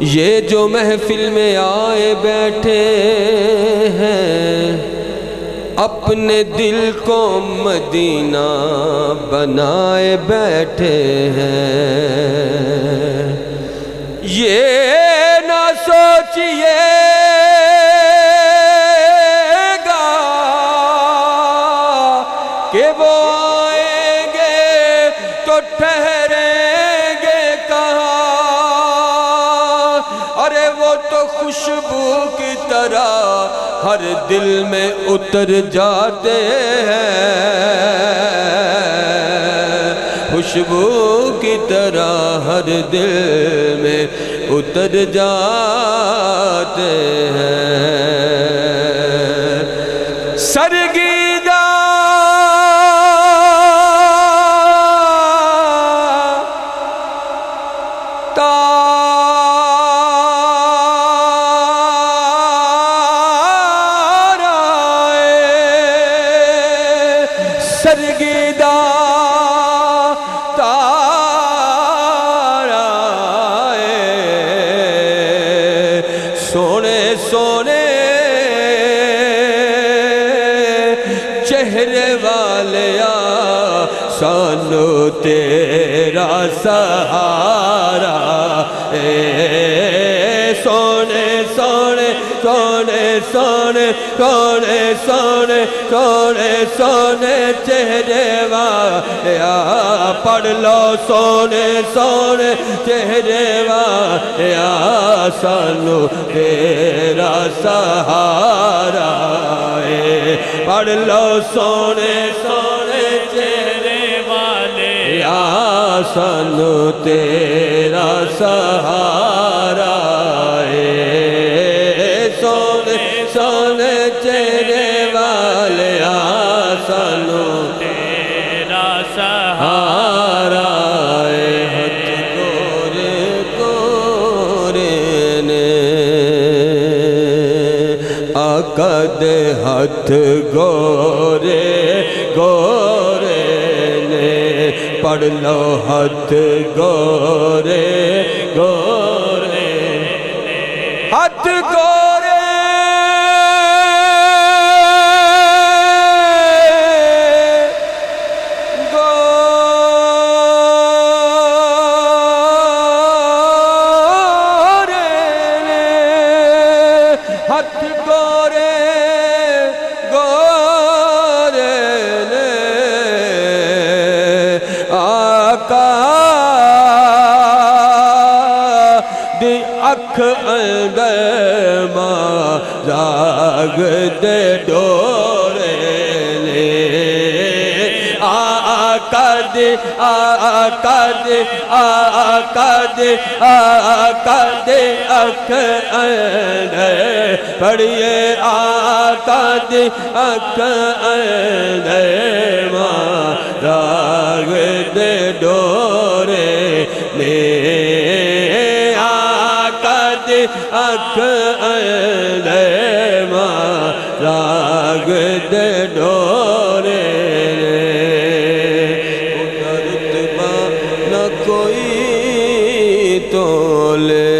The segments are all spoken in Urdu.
یہ جو محفل میں آئے بیٹھے ہیں اپنے دل کو مدینہ بنائے بیٹھے ہیں، یہ نہ سوچئے گا کہ وہ آئیں گے تو ٹھہریں گے کہاں، ارے وہ تو خوشبو کی طرح ہر دل میں اتر جاتے ہیں، خوشبو کی طرح ہر دل میں اتر جاتے ہیں۔ سرگیدہ سرگیدہ تارا سونے سونے چہرے والیا سانو تیرا سہارا، سونے سونے سونے سونے سونے سونے سونے سونے چہرے والیا پڑھ لو، سونے سونے چہرے والیا سانو تیرا سہارا، پڑھ لو سونے سونے چہرے والیا سانو تیرا سہارا، سونے سونے چہرے والیا سانو تیرا سہارا، ہاتھ گورے گورے نے آقا دے ہاتھ گورے گورے نے، پڑھ لو ہاتھ گورے گورے، ہاتھ گورے ہاتھ گورے گورے نے آقا دی اکھ اندر ماں جاگ دے ڈورے نے، آقا دی آقا دی آقا دی آقا دی اکھ اندر پڑھئے، آقا دی اکھ اندر ماں جاگ دے ڈورے نے، آقا دی اکھ اندر ماں جاگ دے ڈورے نے، رتبہ نہ کوئی تولے،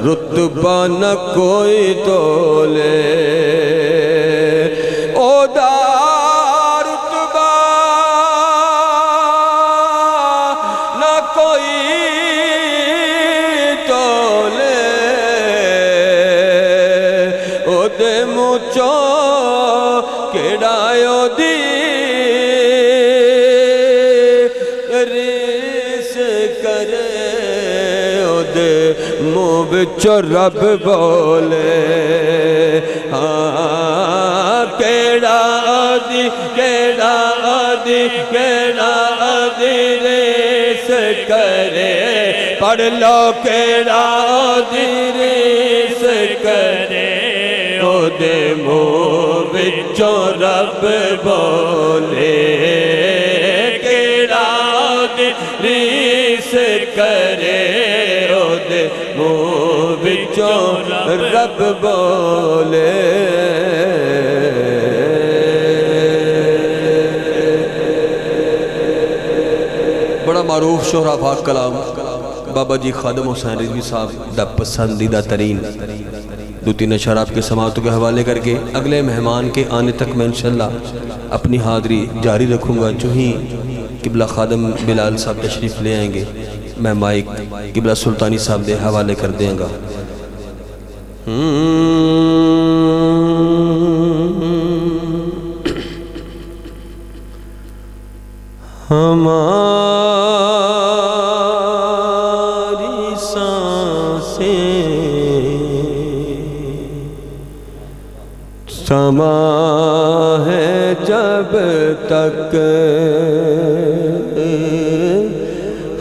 رتبہ نہ کوئی تولے، او دا رتبہ نہ کوئی تولے، او دے مچو کیڑا او دی ریس کرے، منہ بچو رب بولے، ہاں کیڑا آدھی کیڑا آدھی کیڑا آدھی ریس کرے، پڑھ لو کیڑا آدھی ریس کرے، او دے منہ بچو رب بولے، کیڑا آدھی ریس کرے، منہ بچوں رب بولے، بڑا معروف شہرا پاک کلام بابا جی خادم حسین رضوی صاحب دا پسندیدہ ترین دو تین اشعار آپ کے سماعتوں کے حوالے کر کے اگلے مہمان کے آنے تک میں انشاءاللہ اپنی حاضری جاری رکھوں گا۔ جو ہی قبلہ خادم بلال صاحب تشریف لے آئیں گے میں مائک قبلہ سلطانی صاحب دے حوالے کر دیں گا۔ ہماری سانسیں سما ہے جب تک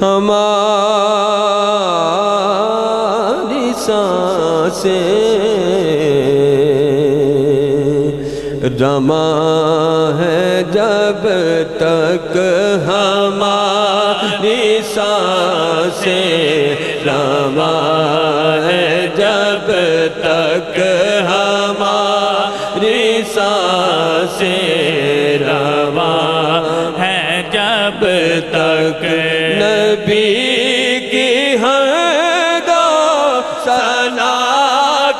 ہماری سانسیں رما ہے جب تک ہماری سانسیں رما ہے جب تک ہماری سانسیں رما ہے جب تک نبی کی حمد و ثنا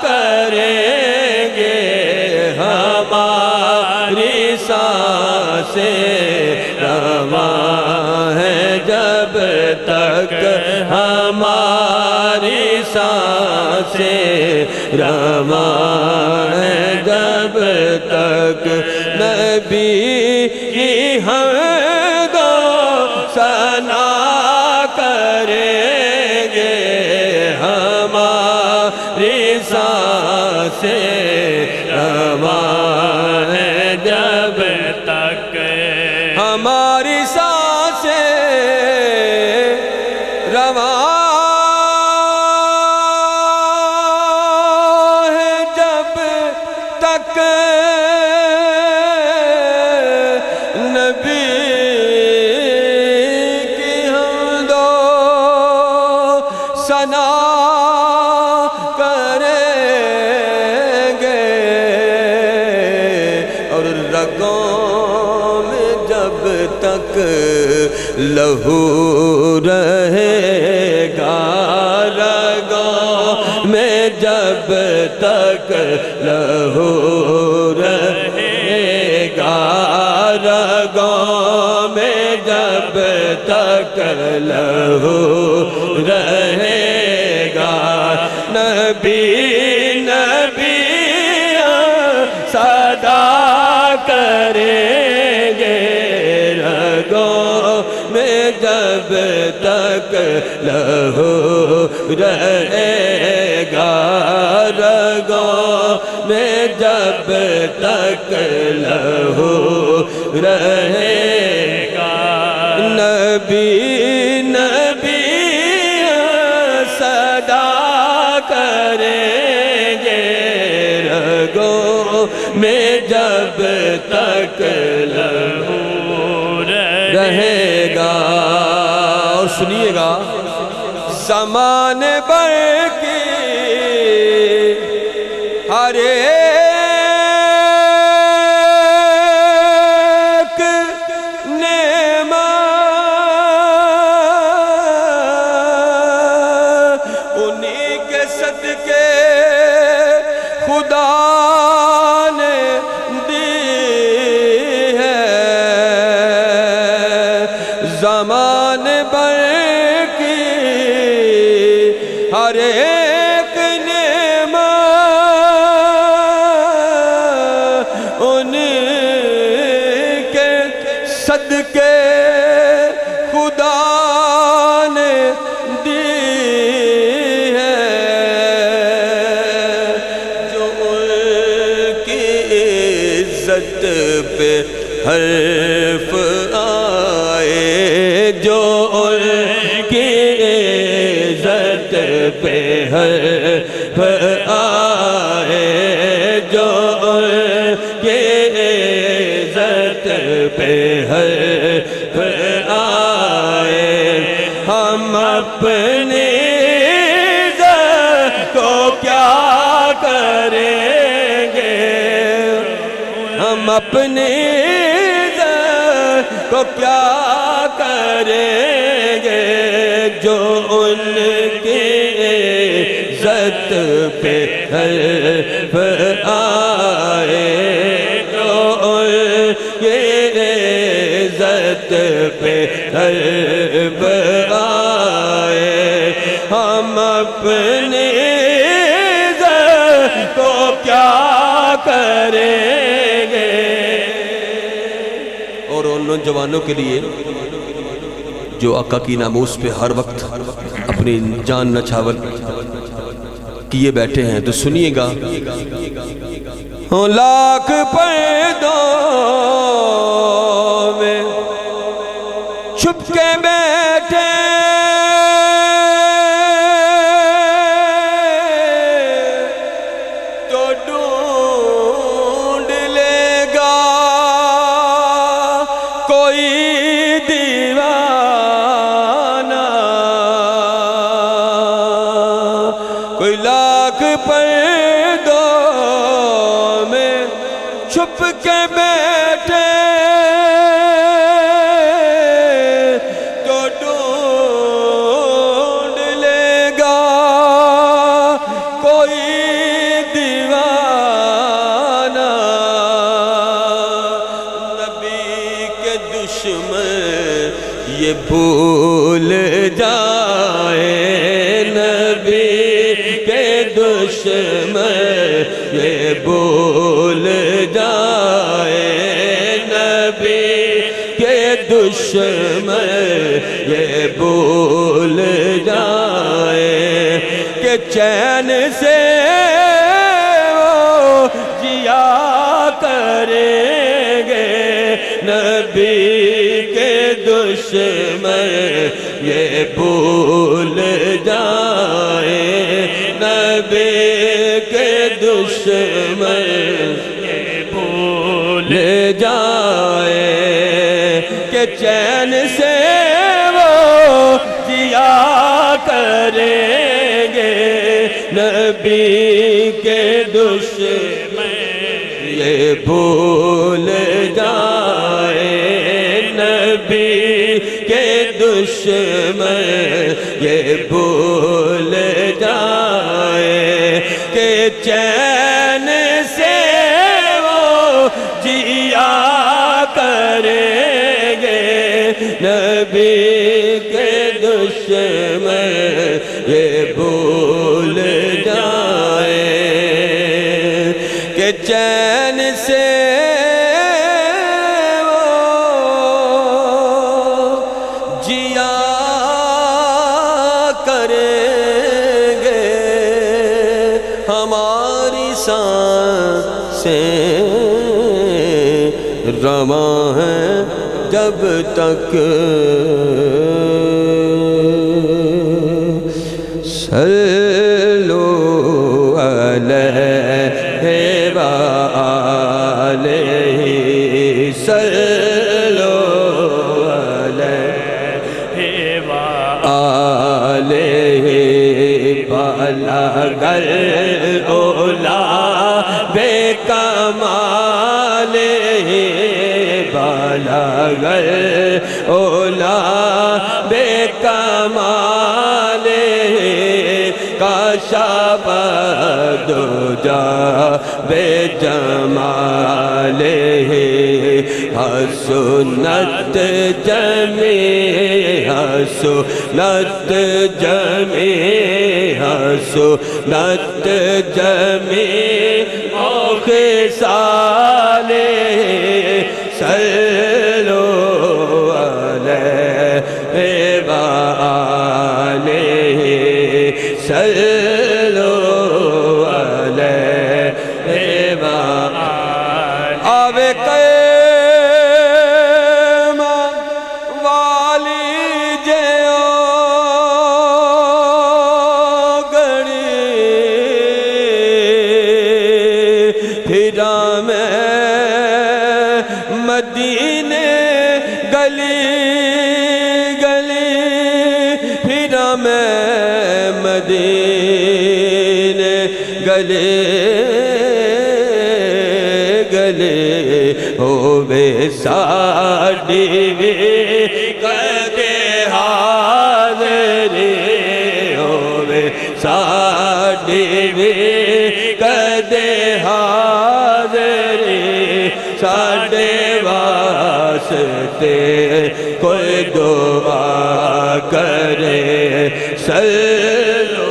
کریں گے ہماری سانسیں رما ہے جب تک ہماری سانسیں رما ہے جب تک نبی کی حمد و ثنا کریں گے ہماری سانسیں رما ہے جب تک ہماری سانسیں رما ہے جب تک نبی کی حمد و ثنا کریں گے اور رگوں میں جب تک لہو رہے گا رگوں میں جب تک لہو رہے گا رگوں میں جب تک لہو رہے گا نبی نبی صدا کریں گے رگوں میں جب تک لہو رہے گا رگوں میں جب تک لہو رہے گا نبی نبی صدا کریں گے رگوں میں جب تک لہو رہے گا۔ اور سنیے گا زمانے بھر کی ہر ایک نعمت انہی کے صدقے خدا نے دی ہے زمانے بھر کی ہر ایک نعمت ان کے صدقے خدا نے دی ہے جو ان کی عزت پہ حرف آئے جو ان کی عزت پہ حرف آئے جو ان کی عزت پہ حرف آئے ہم اپنی عزت کو کیا کریں گے ہم اپنی عزت کو کیا کریں جو ان کی عزت پہ حرف آئے، جو ان کی عزت پہ حرف آئے، ہم اپنی عزت کو کیا کریں گے؟ اور ان نوجوانوں کے لیے جو آقا کی ناموس پہ ہر وقت اپنی جان نچھاور کیے بیٹھے ہیں، تو سنیے گا، لاکھ پردوں میں چھپ کے بیٹھے تو ڈھونڈ لے گا کوئی دیوانہ، کوئی لاکھ پردوں میں چھپ کے بیٹھے تو ڈھونڈ لے گا کوئی دیوانہ، نبی کے دشمن یہ بھول جائے، نبی کے دشمن یہ بھول جائے، نبی کے دشمن یہ بھول جائے کہ چین سے وہ جیا کریں گے، نبی کے دشمن یہ بھول جائے، نبی کے دشمن یہ بھول جائے کہ چین سے وہ جیا کریں گے، نبی کے دشمن یہ بھول جائے، نبی کے دشمن یہ بھول جائے کہ چین سے وہ جیا کریں گے، نبی کے دشمن یہ بھول جائے کہ چین سے وہ جیا کریں گے، ہماری سانسیں رواں ہیں جب تک صلو علیہ وآلہ، صلو علیہ وآلہ، بلغ العلا بے کمال، بلغ العلا بے کمال، کشف الدجا بے جمال، حسنت جمیع، حسنت جمیع، حسنت جمیع خصال، صلو علیہ وآلہ، صلو علیہ وآلہ، آوے قیمت والی جیو گڑی، پھرا میں مدینے گلی گلی، پھرا میں مدینے گلے گلے، ہووے ساڈی وی کدے حاضر، دیوی کدے حاضری ساڈے واسطے کوئی دعا کرے صلو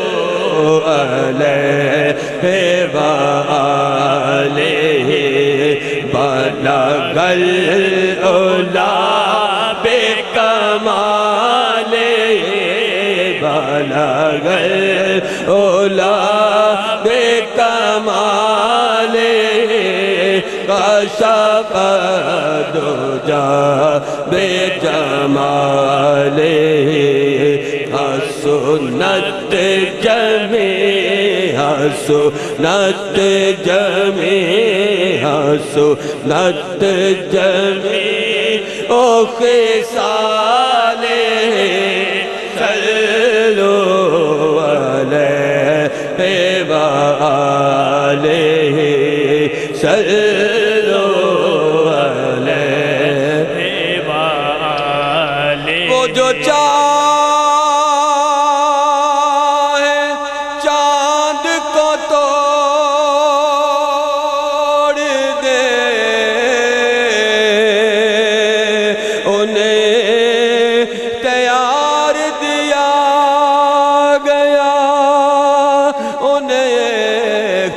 علیہ وآلہ بلغ العلا بکمالہ بلغ العلا بکمالہ کشف الدجی بجمالہ حسنت جمیع حسنت جمیع حسنت جمیع او خصالہ صلو علیہ وآلہ صلو علیہ وآلہ وہ جو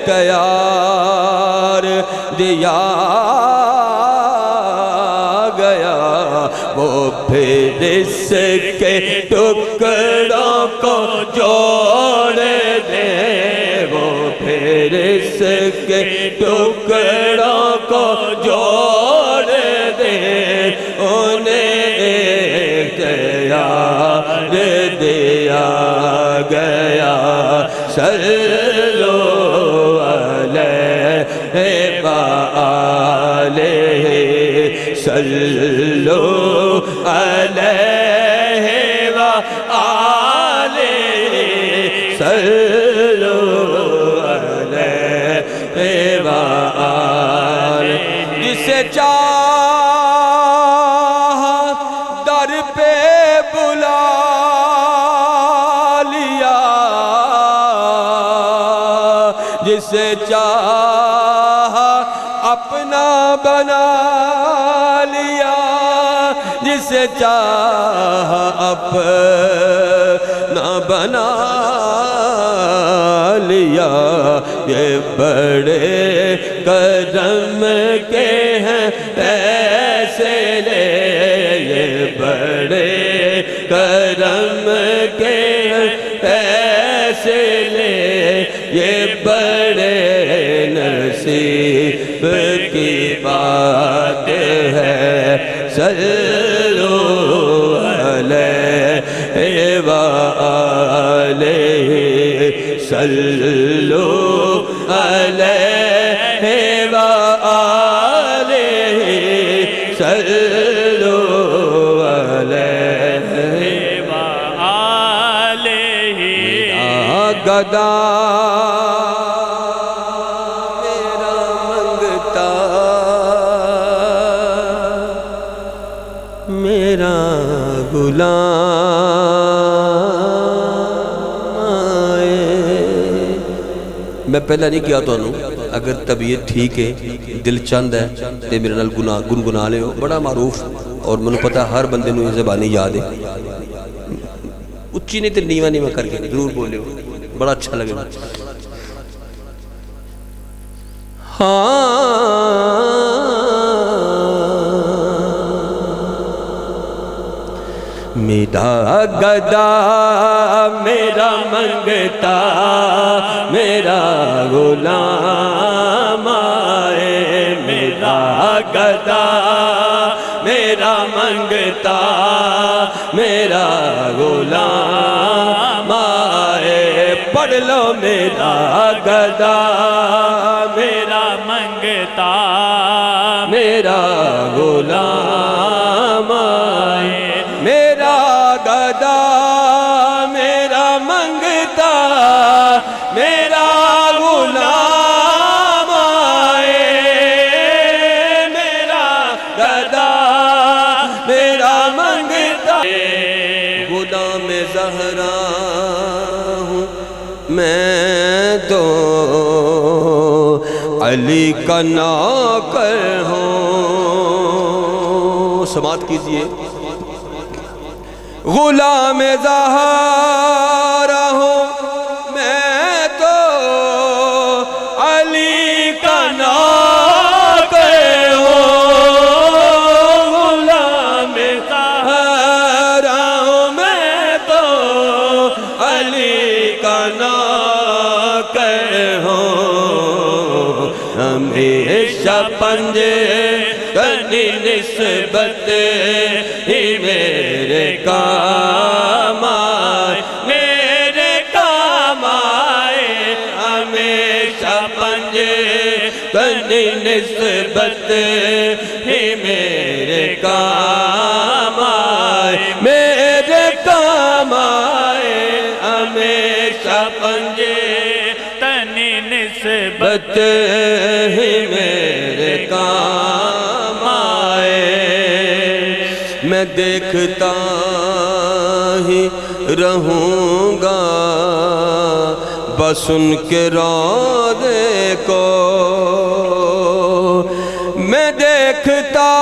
تیار دیا گیا وہ پھر اس کے ٹکڑوں کو جوڑ دے وہ پھر اس کے ٹکڑوں کو جوڑ دے انہیں اختیار دیا گیا صلو وآلہ صلو علیہ وآلہ صلو علیہ وآلہ جسے چاہا در پہ بلا لیا جسے چاہا اپنا بنا لیا جسے چاہا اپنا بنا لیا یہ بڑے کرم کے ہیں فیصلے یہ بڑے کرم کے ہیں فیصلے یہ بڑے نصیب کی بات ہے صلو علیہ وآلہ صلو علیہ وآلہ صلو علیہ وآلہ گدا میرا منگتا میرا غلام آئے میں پہلا نہیں کیا تو اگر طبیعت ٹھیک ہے دل چند ہے تے میرے نال گنگنا لے ہو بڑا معروف اور منو پتہ ہر بندے نو یہ زبانی یاد ہے اچھی نہیں تے نیوہ نیوہ کر کے ضرور بولے ہو بڑا اچھا لگے میرا گدا میرا منگتا میرا غلام آئے میرا گدا میرا منگتا میرا غلام آئے پڑھ لو میرا گدا میرا منگتا میرا غلام آئے میرا گدا میرا منگتا میرا غلام آئے میرا گدا میرا منگتا غلام زہرا ہوں میں تو علی کا نوکر ہوں. سماعت کیجئے. غلام زہرا ہوں میں تو علی کا نوکر ہوں. غلام زہرا ہوں میں تو علی کا نوکر ہوں. ہمیشہ پنجے کنی نسبت ہی میرے کام آئے، میرے کام آئے. ہمیشہ پنجے کنی نسبت ہی میرے کام آئے، میرے کام آئے. ہمیشہ پنجے تنی نسبت ہی میرے کام آئے. میں دیکھتا ہی رہوں گا بس ان کے روضے کو. میں دیکھتا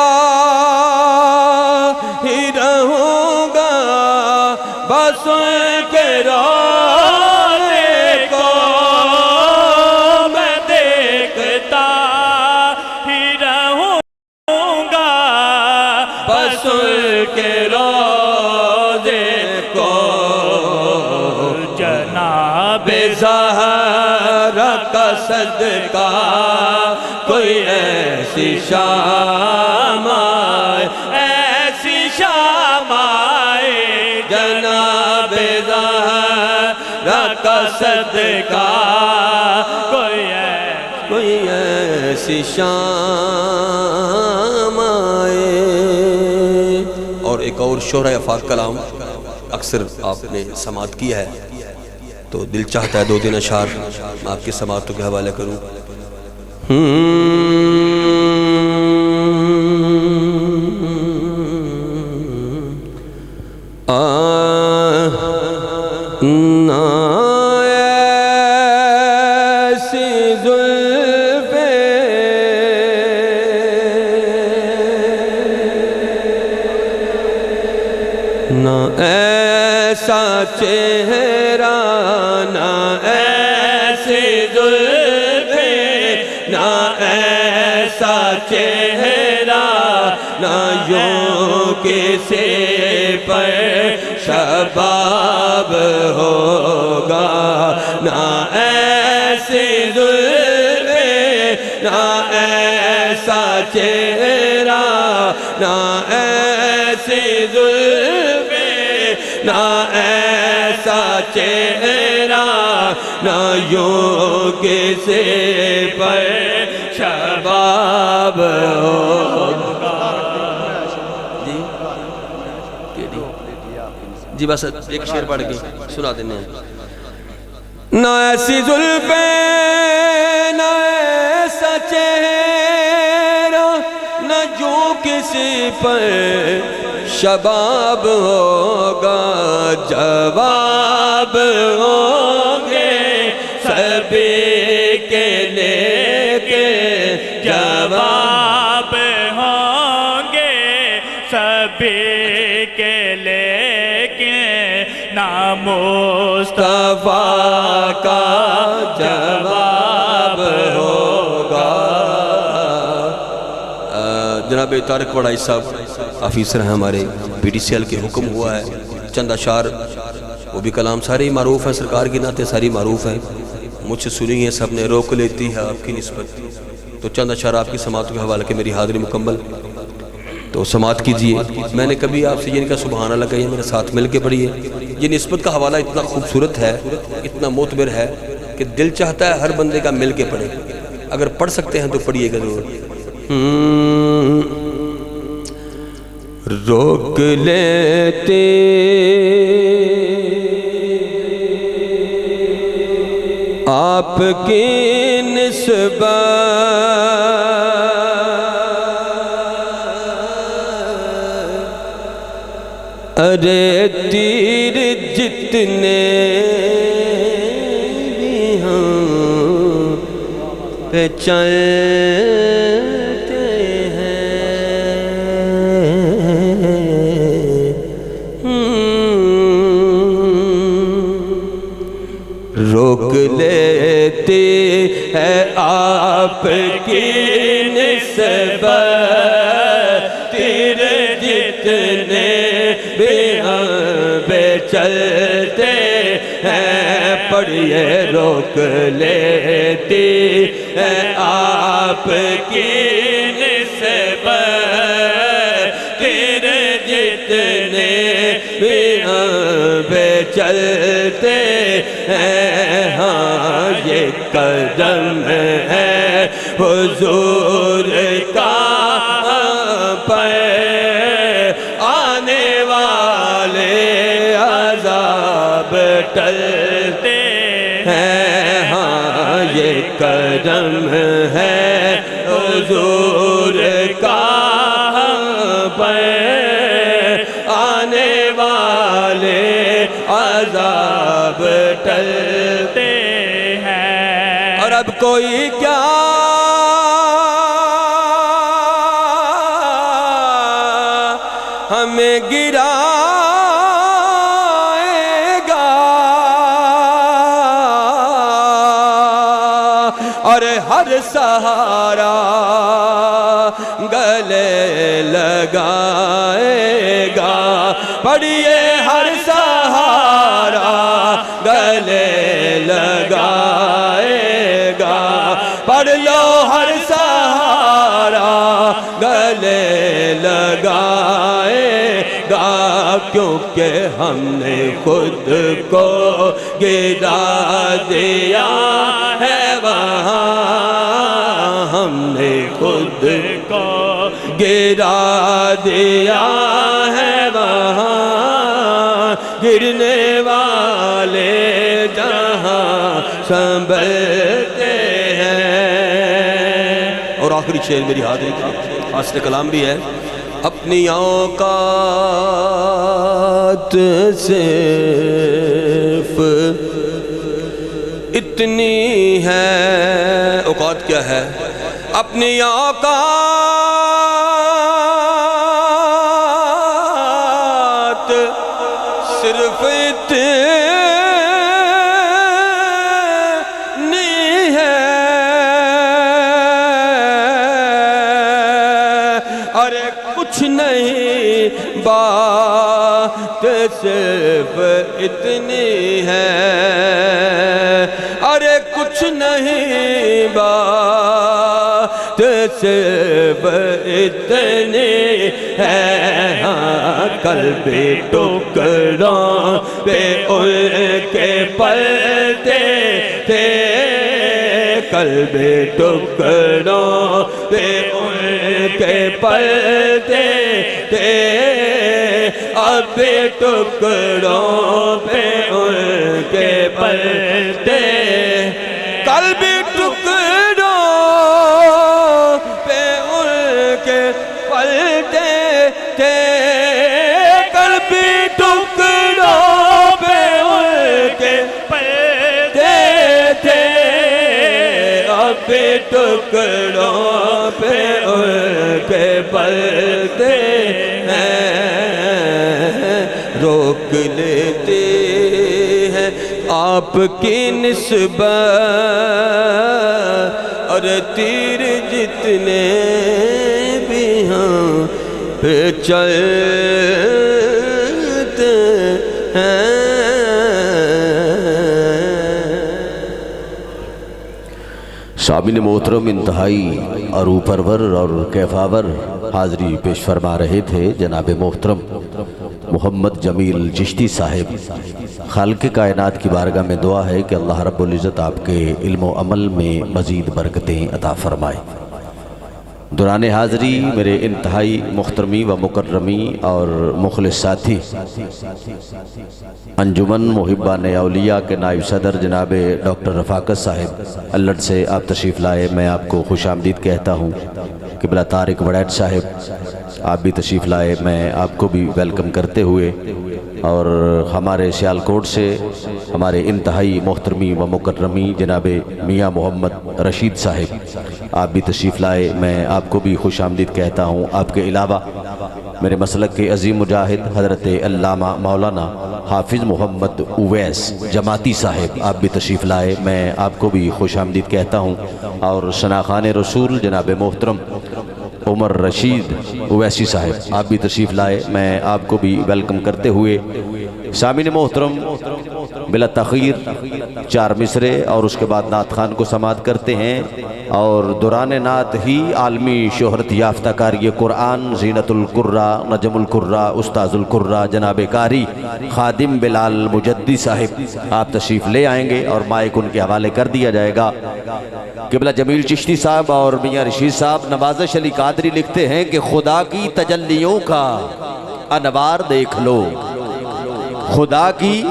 ہی رہوں گا بس ان کے روضے کو. میں دیکھتا ہی رہوں گا بس ان کے روضے کو. جناب زہرا کا صدقہ کوئی ایسی شام آئے، ایسی شام آئے. جناب زہرا کا صدقہ کوئی ایسی شام آئے. اور ایک اور شعرۂ افاق کلام اکثر آپ نے سماعت کیا ہے، تو دل چاہتا ہے 2-3 اشعار میں آپ کی سماعتوں کے حوالے کروں. ایسی زلفیں نہ ایسا چہرہ، نہ ایسی زلفیں، نہ ایسا چہرہ، نہ یوں کسی پر شباب ہوگا. نہ ایسی زلفیں، نہ ایسا چہرہ، نہ ایسی زلفیں، نہ ایسا چہرہ، نہ یوں کسی پر شباب ہوگا. جی بس ایک شعر پڑھ کے سنا دینے ہیں. نہ ایسی زلفیں، نہ ایسا چہرہ، نہ جو کسی پر شباب ہوگا. جواب ہوں گے سبھی کے لیکن جواب ہوں گے سبھی کے لیکن نام مصطفیٰ کا جواب ہوگا. جناب طارق وڑائی صاحب آفیسر ہیں ہمارے PDCL کے، حکم ہوا ہے چند اشعار، وہ بھی کلام سارے ہی معروف ہیں، سرکار کی نعتیں ساری معروف ہیں، مجھ سے سنی ہیں سب نے، روک لیتی ہے آپ کی نسبت. تو چند اشعار آپ کی سماعتوں کے حوالے کے، میری حاضری مکمل. تو سماعت کیجئے. میں نے کبھی آپ سے یہ نہیں کہا سبحان اللہ کہیے، میرے ساتھ مل کے پڑھیے. یہ نسبت کا حوالہ اتنا خوبصورت ہے، اتنا معتبر ہے کہ دل چاہتا ہے ہر بندے کا مل کے پڑھے. اگر پڑھ سکتے ہیں تو پڑھیے گا ضرور. روک لیتے آپ کی نسبت، ارے تیر جتنے پہ چلتے روک لیتے ہیں آپ کی نسبت تیرے جتنے بھی ہم پہ چلتے ہیں پڑھیے روک لیتے ہیں آپ کی نسبت تیرے جتنے بھی ہم پہ چلتے ہیں ہاں یہ قدم ہے حضور کا پہ آنے والے عذاب ٹلتے ہیں ہاں یہ قدم ہے حضور کا پہ آنے والے عذاب ٹلتے ہیں اور اب کوئی کیا ہمیں گرائے گا اور ہر سہارا گلے لگائے گا پڑھیے ہر سہارا گلے لگائے گا پڑھ لو ہر سہارا گلے لگائے گا کیونکہ ہم نے خود کو گرا دیا ہے وہاں ہم نے خود کو گرا دیا ہے وہاں گرنے والے جہاں سنبھلتے ہیں اور آخری شعر میری حاضری کا حاصل کلام بھی ہے اپنی اوقات صرف اتنی ہے اوقات کیا ہے اپنی اوقات صرف اتنی ہے ارے کچھ نہیں بات صرف اتنی ہے ارے کچھ نہیں بات صرف اتنی ہے ہاں قلب ٹکڑوں پہ ان کے پلتے تھے قلب ٹکڑوں پہ ان کے پلتے تھے اب ٹکڑوں پہ ان کے پلتے قلب ٹکڑوں پہ ان کے پلتے تھے قلب ٹکڑوں پہ ان کے پلتے تھے اب ٹکڑوں پہ ان کے پلتے ہیں روک لیتے ہیں آپ کی نسبت اور تیر جتنے بھی ہم پہ چلتے ہیں سامعین محترم انتہائی عروج پرور اور کیفاور حاضری پیش فرما رہے تھے جناب محترم محمد جمیل چشتی صاحب خالق کائنات کی بارگاہ میں دعا ہے کہ اللہ رب العزت آپ کے علم و عمل میں مزید برکتیں عطا فرمائے دوران حاضری میرے انتہائی محترمی و مکرمی اور مخلص ساتھی انجمن محبان اولیاء کے نائب صدر جناب ڈاکٹر رفاقت صاحب الٹ سے آپ تشریف لائے میں آپ کو خوش آمدید کہتا ہوں قبلہ طارق وڑیٹ صاحب آپ بھی تشریف لائے میں آپ کو بھی ویلکم کرتے ہوئے اور ہمارے سیالکوٹ سے ہمارے انتہائی محترمی و مکرمی جناب میاں محمد رشید صاحب، آپ بھی تشریف لائے، میں آپ کو بھی خوش آمدید کہتا ہوں۔ آپ کے علاوہ میرے مسلک کے عظیم مجاہد حضرت علامہ مولانا حافظ محمد اویس جماعتی صاحب، آپ بھی تشریف لائے، میں آپ کو بھی خوش آمدید کہتا ہوں۔ اور شناخان رسول جناب محترم عمر رشید اویسی صاحب، آپ بھی تشریف لائے، میں آپ کو بھی ویلکم کرتے ہوئے سامعین محترم بلا تاخیر 4 مصرے اور اس کے بعد نعت خان کو سماعت کرتے ہیں۔ اور دوران نعت ہی عالمی شہرت یافتہ قاری قرآن زینت القرہ نجم القرہ استاذ القرہ جناب قاری خادم بلال مجدی صاحب، آپ تشریف لے آئیں گے اور مائک ان کے حوالے کر دیا جائے گا۔ قبلہ جمیل چشتی صاحب اور میاں رشید صاحب نوازش علی قادری لکھتے ہیں کہ خدا کی تجلیوں کا انوار دیکھ لو، خدا کی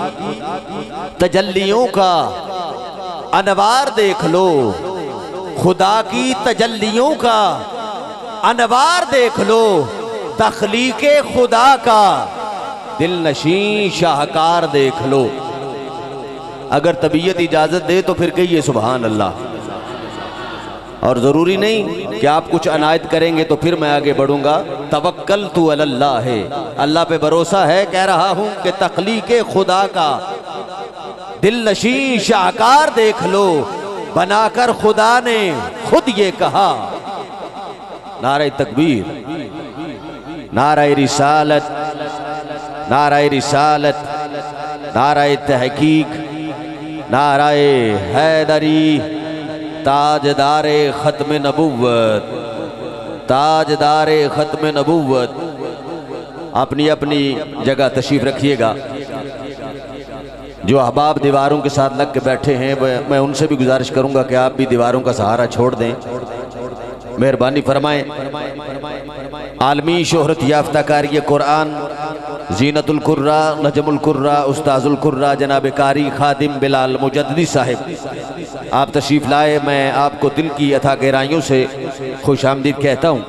تجلیوں کا انوار دیکھ لو، خدا کی تجلیوں کا انوار دیکھ لو، تخلیق خدا کا دل نشین شاہکار دیکھ لو۔ اگر طبیعت اجازت دے تو پھر کہیے سبحان اللہ، اور ضروری نہیں کہ آپ کچھ عنایت کریں گے تو پھر میں آگے بڑھوں گا۔ توکلت علی اللہ ہے، اللہ پہ بھروسہ ہے، کہہ رہا ہوں کہ تخلیق خدا کا دل نشین شاہکار دیکھ لو، بنا کر خدا نے خود یہ کہا۔ نعرہ تکبیر، نعرہ رسالت، نعرہ رسالت، نعرہ تحقیق، نعرہ حیدری، تاجدار ختم نبوت، تاجدار ختم نبوت۔ اپنی اپنی جگہ تشریف رکھیے گا۔ جو احباب دیواروں کے ساتھ لگ کے بیٹھے ہیں میں ان سے بھی گزارش کروں گا کہ آپ بھی دیواروں کا سہارا چھوڑ دیں، مہربانی فرمائیں۔ عالمی شہرت یافتہ قاری قرآن زینت القرہ نجم القرہ استاذ القرہ جناب قاری خادم بلال مجدی صاحب، آپ تشریف لائے، میں آپ کو دل کی اتھا گہرائیوں سے خوش آمدید کہتا ہوں۔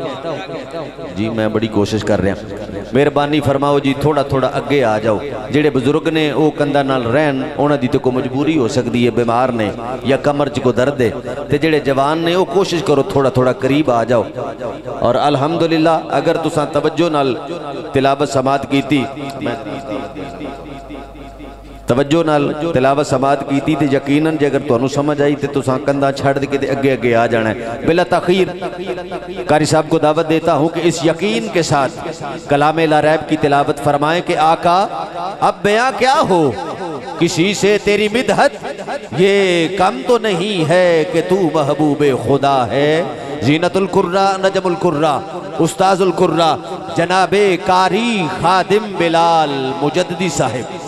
جی میں بڑی کوشش کر رہا ہوں، مہربانی فرماؤ جی تھوڑا تھوڑا اگے آ جاؤ۔ جڑے بزرگ نے وہ کندھا نال رہن، انہاں دی تے کوئی مجبوری ہو سکتی ہے، بیمار نے یا کمر چ کو درد ہے، تے جڑے جوان نے وہ کوشش کرو تھوڑا تھوڑا قریب آ جاؤ۔ اور الحمدللہ اگر تساں توجہ نال تلاوت سماعت کیتی، توجہ نال تلاوت سماعت کیتی تے یقیناً جے اگر تانوں سمجھ آئی تے تساں کندھا چھڑ کے تے اگے اگے آ جانا ہے۔ بلا تاخیر قاری صاحب کو دعوت دیتا ہوں کہ اس یقین کے ساتھ کلام لا ریب کی تلاوت فرمائیں کہ آقا اب بیاں کیا ہو کسی سے تیری مدحت، یہ کم تو نہیں ہے کہ تو محبوب خدا ہے۔ زینت القرہ نجم القرہ استاذ القرہ جناب قاری خادم بلال مجدی صاحب۔